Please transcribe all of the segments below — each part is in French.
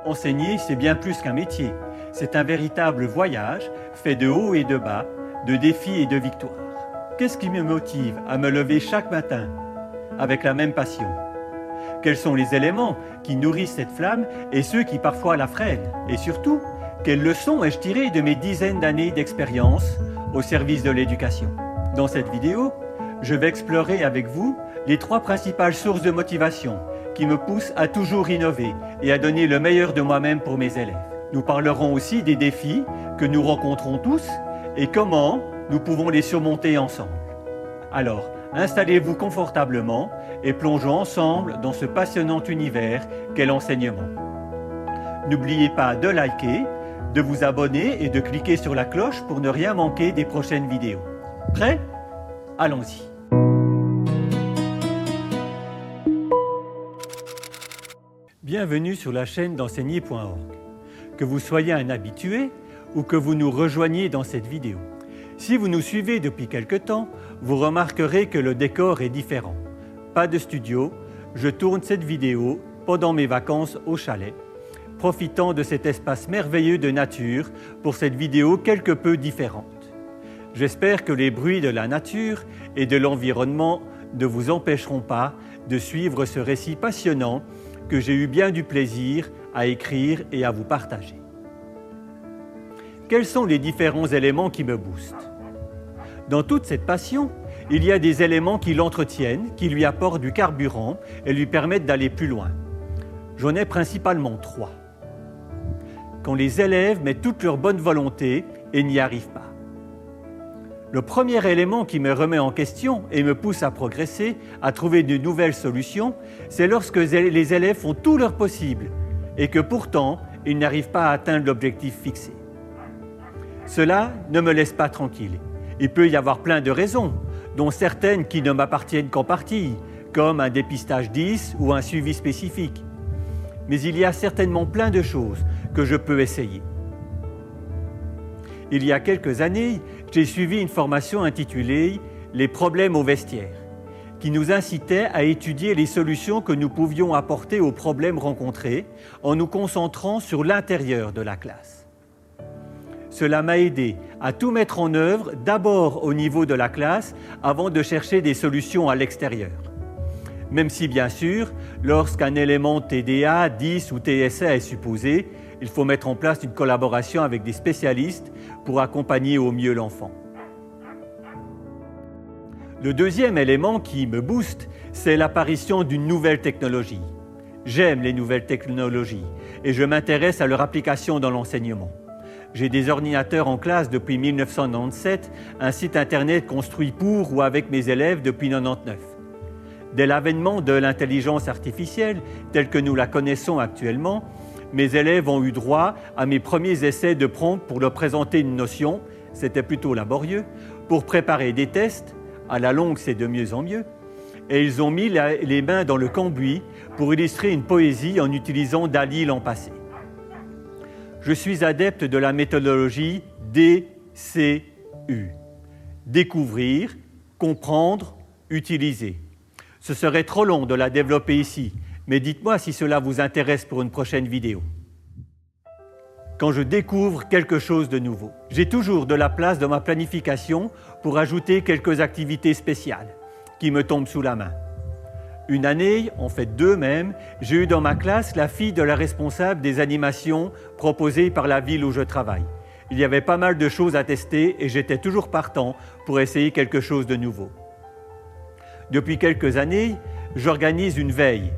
Enseigner, c'est bien plus qu'un métier. C'est un véritable voyage fait de hauts et de bas, de défis et de victoires. Qu'est-ce qui me motive à me lever chaque matin avec la même passion? Quels sont les éléments qui nourrissent cette flamme et ceux qui parfois la freinent? Et surtout, quelles leçons ai-je tirées de mes dizaines d'années d'expérience au service de l'éducation? Dans cette vidéo, je vais explorer avec vous les 3 principales sources de motivation qui me poussent à toujours innover et à donner le meilleur de moi-même pour mes élèves. Nous parlerons aussi des défis que nous rencontrons tous et comment nous pouvons les surmonter ensemble. Alors, installez-vous confortablement et plongeons ensemble dans ce passionnant univers qu'est l'enseignement. N'oubliez pas de liker, de vous abonner et de cliquer sur la cloche pour ne rien manquer des prochaines vidéos. Prêt? Allons-y. Bienvenue sur la chaîne d'enseigner.org. Que vous soyez un habitué ou que vous nous rejoigniez dans cette vidéo. Si vous nous suivez depuis quelque temps, vous remarquerez que le décor est différent. Pas de studio, je tourne cette vidéo pendant mes vacances au chalet, profitant de cet espace merveilleux de nature pour cette vidéo quelque peu différente. J'espère que les bruits de la nature et de l'environnement ne vous empêcheront pas de suivre ce récit passionnant que j'ai eu bien du plaisir à écrire et à vous partager. Quels sont les différents éléments qui me boostent? Dans toute cette passion, il y a des éléments qui l'entretiennent, qui lui apportent du carburant et lui permettent d'aller plus loin. J'en ai principalement 3. Quand les élèves mettent toute leur bonne volonté et n'y arrivent pas. Le premier élément qui me remet en question et me pousse à progresser, à trouver de nouvelles solutions, c'est lorsque les élèves font tout leur possible et que pourtant, ils n'arrivent pas à atteindre l'objectif fixé. Cela ne me laisse pas tranquille. Il peut y avoir plein de raisons, dont certaines qui ne m'appartiennent qu'en partie, comme un dépistage 10 ou un suivi spécifique. Mais il y a certainement plein de choses que je peux essayer. Il y a quelques années, j'ai suivi une formation intitulée « Les problèmes au vestiaire » qui nous incitait à étudier les solutions que nous pouvions apporter aux problèmes rencontrés en nous concentrant sur l'intérieur de la classe. Cela m'a aidé à tout mettre en œuvre d'abord au niveau de la classe avant de chercher des solutions à l'extérieur. Même si, bien sûr, lorsqu'un élément TDA, 10 ou TSA est supposé, il faut mettre en place une collaboration avec des spécialistes pour accompagner au mieux l'enfant. Le deuxième élément qui me booste, c'est l'apparition d'une nouvelle technologie. J'aime les nouvelles technologies et je m'intéresse à leur application dans l'enseignement. J'ai des ordinateurs en classe depuis 1997, un site internet construit pour ou avec mes élèves depuis 1999. Dès l'avènement de l'intelligence artificielle, telle que nous la connaissons actuellement, mes élèves ont eu droit à mes premiers essais de prompt pour leur présenter une notion, c'était plutôt laborieux, pour préparer des tests, à la longue c'est de mieux en mieux, et ils ont mis les mains dans le cambouis pour illustrer une poésie en utilisant Dali l'an passé. Je suis adepte de la méthodologie DCU. Découvrir, comprendre, utiliser. Ce serait trop long de la développer ici, mais dites-moi si cela vous intéresse pour une prochaine vidéo. Quand je découvre quelque chose de nouveau, j'ai toujours de la place dans ma planification pour ajouter quelques activités spéciales qui me tombent sous la main. Une année, en fait 2 même, j'ai eu dans ma classe la fille de la responsable des animations proposées par la ville où je travaille. Il y avait pas mal de choses à tester et j'étais toujours partant pour essayer quelque chose de nouveau. Depuis quelques années, j'organise une veille.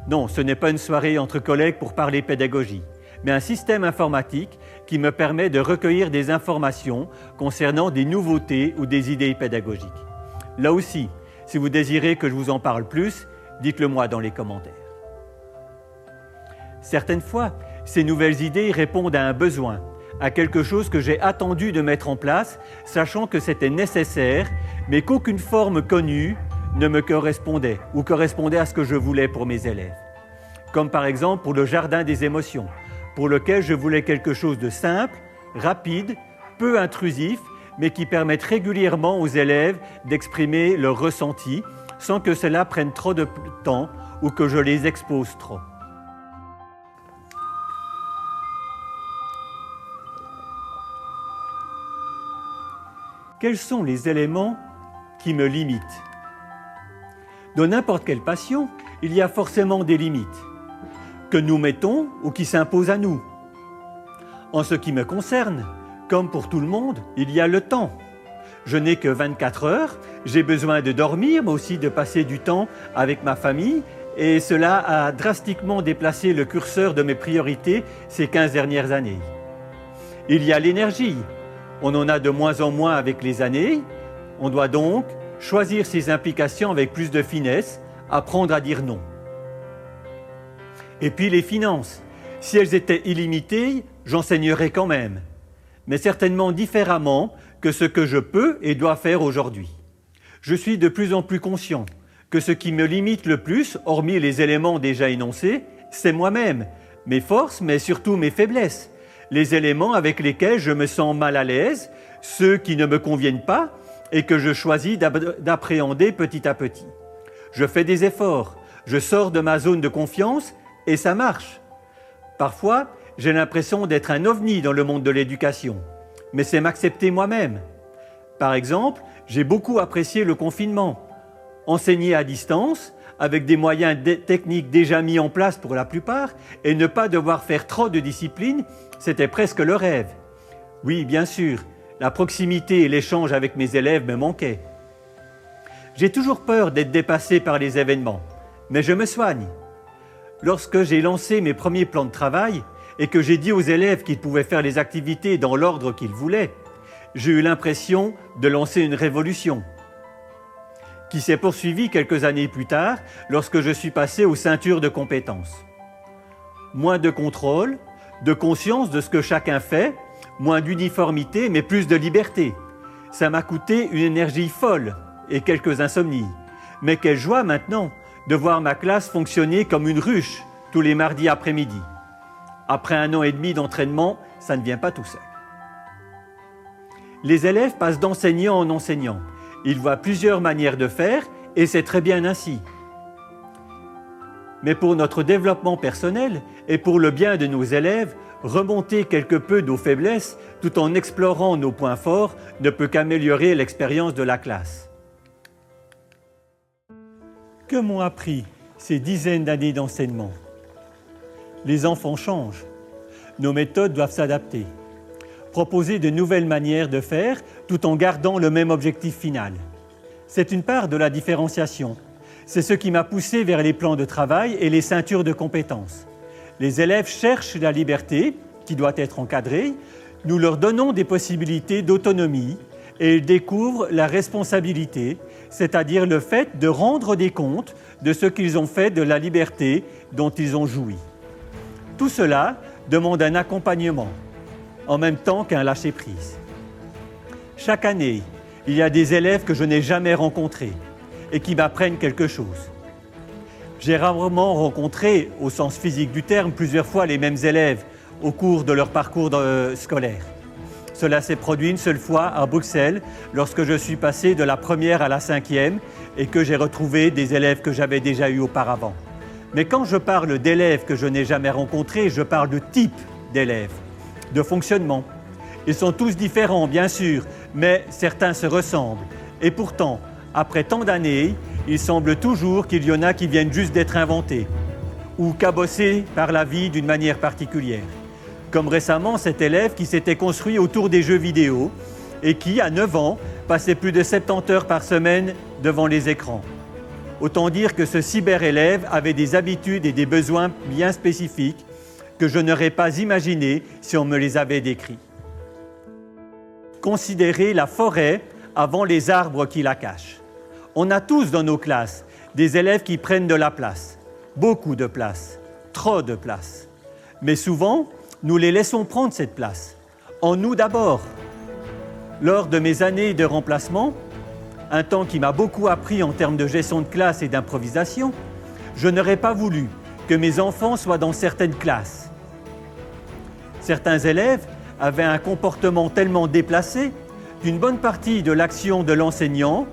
Non, ce n'est pas une soirée entre collègues pour parler pédagogie, mais un système informatique qui me permet de recueillir des informations concernant des nouveautés ou des idées pédagogiques. Là aussi, si vous désirez que je vous en parle plus, dites-le moi dans les commentaires. Certaines fois, ces nouvelles idées répondent à un besoin, à quelque chose que j'ai attendu de mettre en place, sachant que c'était nécessaire, mais qu'aucune forme connue ne me correspondait ou correspondait à ce que je voulais pour mes élèves. Comme par exemple pour le jardin des émotions, pour lequel je voulais quelque chose de simple, rapide, peu intrusif, mais qui permette régulièrement aux élèves d'exprimer leurs ressentis sans que cela prenne trop de temps ou que je les expose trop. quels sont les éléments qui me limitent? Dans n'importe quelle passion, il y a forcément des limites que nous mettons ou qui s'imposent à nous. En ce qui me concerne, comme pour tout le monde, il y a le temps. Je n'ai que 24 heures, j'ai besoin de dormir, mais aussi de passer du temps avec ma famille, et cela a drastiquement déplacé le curseur de mes priorités ces 15 dernières années. Il y a l'énergie. On en a de moins en moins avec les années. On doit donc choisir ses implications avec plus de finesse, apprendre à dire non. Et puis les finances. Si elles étaient illimitées, j'enseignerais quand même, mais certainement différemment que ce que je peux et dois faire aujourd'hui. Je suis de plus en plus conscient que ce qui me limite le plus, hormis les éléments déjà énoncés, c'est moi-même, mes forces, mais surtout mes faiblesses, les éléments avec lesquels je me sens mal à l'aise, ceux qui ne me conviennent pas et que je choisis d'appréhender petit à petit. Je fais des efforts, je sors de ma zone de confiance et ça marche. Parfois, j'ai l'impression d'être un ovni dans le monde de l'éducation, mais c'est m'accepter moi-même. Par exemple, j'ai beaucoup apprécié le confinement. Enseigner à distance, avec des moyens techniques déjà mis en place pour la plupart, et ne pas devoir faire trop de discipline, c'était presque le rêve. Oui, bien sûr, la proximité et l'échange avec mes élèves me manquaient. J'ai toujours peur d'être dépassé par les événements, mais je me soigne. Lorsque j'ai lancé mes premiers plans de travail et que j'ai dit aux élèves qu'ils pouvaient faire les activités dans l'ordre qu'ils voulaient, j'ai eu l'impression de lancer une révolution qui s'est poursuivie quelques années plus tard lorsque je suis passé aux ceintures de compétences. Moins de contrôle, de conscience de ce que chacun fait, moins d'uniformité mais plus de liberté. Ça m'a coûté une énergie folle et quelques insomnies. Mais quelle joie maintenant de voir ma classe fonctionner comme une ruche tous les mardis après-midi. Après 1 an et demi d'entraînement, ça ne vient pas tout seul. Les élèves passent d'enseignant en enseignant. Ils voient plusieurs manières de faire et c'est très bien ainsi. Mais pour notre développement personnel et pour le bien de nos élèves, remonter quelque peu nos faiblesses tout en explorant nos points forts ne peut qu'améliorer l'expérience de la classe. Que m'ont appris ces dizaines d'années d'enseignement? Les enfants changent. Nos méthodes doivent s'adapter. Proposer de nouvelles manières de faire tout en gardant le même objectif final. C'est une part de la différenciation. C'est ce qui m'a poussé vers les plans de travail et les ceintures de compétences. Les élèves cherchent la liberté, qui doit être encadrée. Nous leur donnons des possibilités d'autonomie et ils découvrent la responsabilité, c'est-à-dire le fait de rendre des comptes de ce qu'ils ont fait de la liberté dont ils ont joui. Tout cela demande un accompagnement, en même temps qu'un lâcher-prise. Chaque année, il y a des élèves que je n'ai jamais rencontrés et qui m'apprennent quelque chose. J'ai rarement rencontré, au sens physique du terme, plusieurs fois les mêmes élèves au cours de leur parcours scolaire. Cela s'est produit une seule fois à Bruxelles, lorsque je suis passé de la première à la 5e et que j'ai retrouvé des élèves que j'avais déjà eus auparavant. Mais quand je parle d'élèves que je n'ai jamais rencontrés, je parle de type d'élèves, de fonctionnement. Ils sont tous différents, bien sûr, mais certains se ressemblent. Et pourtant, après tant d'années, il semble toujours qu'il y en a qui viennent juste d'être inventés ou cabossés par la vie d'une manière particulière. Comme récemment cet élève qui s'était construit autour des jeux vidéo et qui, à 9 ans, passait plus de 70 heures par semaine devant les écrans. Autant dire que ce cyber-élève avait des habitudes et des besoins bien spécifiques que je n'aurais pas imaginés si on me les avait décrits. Considérez la forêt avant les arbres qui la cachent. On a tous dans nos classes des élèves qui prennent de la place, beaucoup de place, trop de place. Mais souvent, nous les laissons prendre cette place, en nous d'abord. Lors de mes années de remplacement, un temps qui m'a beaucoup appris en termes de gestion de classe et d'improvisation, je n'aurais pas voulu que mes enfants soient dans certaines classes. Certains élèves avaient un comportement tellement déplacé qu'une bonne partie de l'action de l'enseignant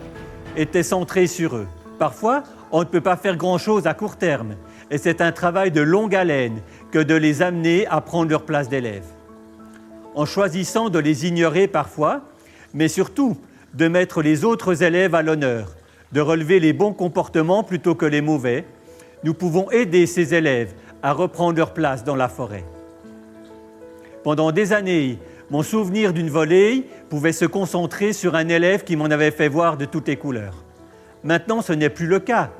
était centrée sur eux. Parfois, on ne peut pas faire grand-chose à court terme et c'est un travail de longue haleine que de les amener à prendre leur place d'élève. En choisissant de les ignorer parfois, mais surtout de mettre les autres élèves à l'honneur, de relever les bons comportements plutôt que les mauvais, nous pouvons aider ces élèves à reprendre leur place dans la forêt. Pendant des années, mon souvenir d'une volée pouvait se concentrer sur un élève qui m'en avait fait voir de toutes les couleurs. Maintenant, ce n'est plus le cas,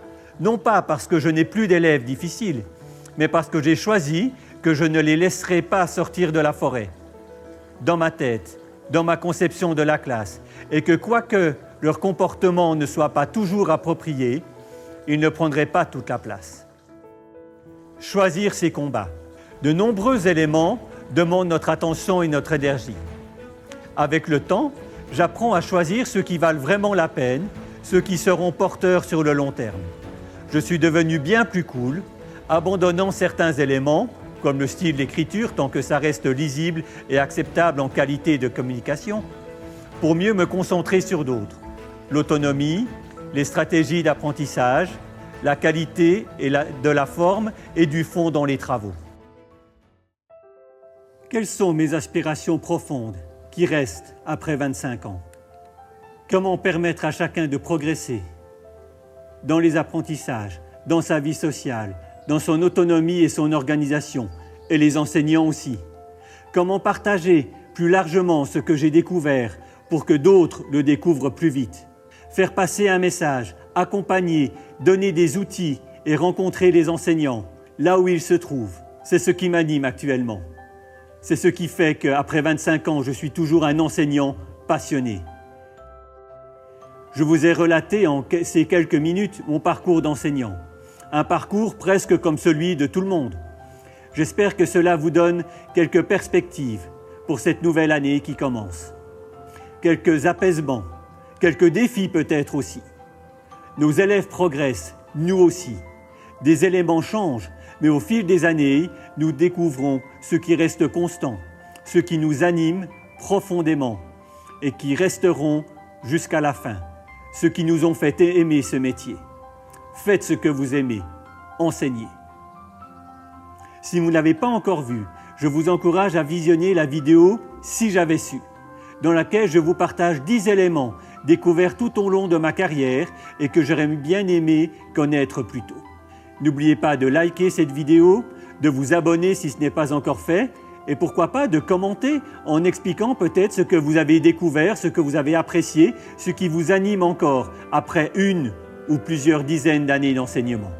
non pas parce que je n'ai plus d'élèves difficiles, mais parce que j'ai choisi que je ne les laisserai pas sortir de la forêt, dans ma tête, dans ma conception de la classe, et que quoique leur comportement ne soit pas toujours approprié, ils ne prendraient pas toute la place. Choisir ses combats. De nombreux éléments demandent notre attention et notre énergie. Avec le temps, j'apprends à choisir ceux qui valent vraiment la peine, ceux qui seront porteurs sur le long terme. Je suis devenu bien plus cool, abandonnant certains éléments, comme le style d'écriture, tant que ça reste lisible et acceptable en qualité de communication, pour mieux me concentrer sur d'autres. L'autonomie, les stratégies d'apprentissage, la qualité de la forme et du fond dans les travaux. Quelles sont mes aspirations profondes qui restent après 25 ans? Comment permettre à chacun de progresser dans les apprentissages, dans sa vie sociale, dans son autonomie et son organisation, et les enseignants aussi? Comment partager plus largement ce que j'ai découvert pour que d'autres le découvrent plus vite? Faire passer un message, accompagner, donner des outils et rencontrer les enseignants là où ils se trouvent. C'est ce qui m'anime actuellement. C'est ce qui fait qu'après 25 ans, je suis toujours un enseignant passionné. Je vous ai relaté en ces quelques minutes mon parcours d'enseignant. Un parcours presque comme celui de tout le monde. J'espère que cela vous donne quelques perspectives pour cette nouvelle année qui commence. Quelques apaisements, quelques défis peut-être aussi. Nos élèves progressent, nous aussi. Des éléments changent, mais au fil des années, nous découvrons ce qui reste constant, ce qui nous anime profondément et qui resteront jusqu'à la fin, ceux qui nous ont fait aimer ce métier. Faites ce que vous aimez, enseignez. Si vous ne l'avez pas encore vu, je vous encourage à visionner la vidéo « Si j'avais su », dans laquelle je vous partage 10 éléments découverts tout au long de ma carrière et que j'aurais bien aimé connaître plus tôt. N'oubliez pas de liker cette vidéo, de vous abonner si ce n'est pas encore fait, et pourquoi pas de commenter en expliquant peut-être ce que vous avez découvert, ce que vous avez apprécié, ce qui vous anime encore après une ou plusieurs dizaines d'années d'enseignement.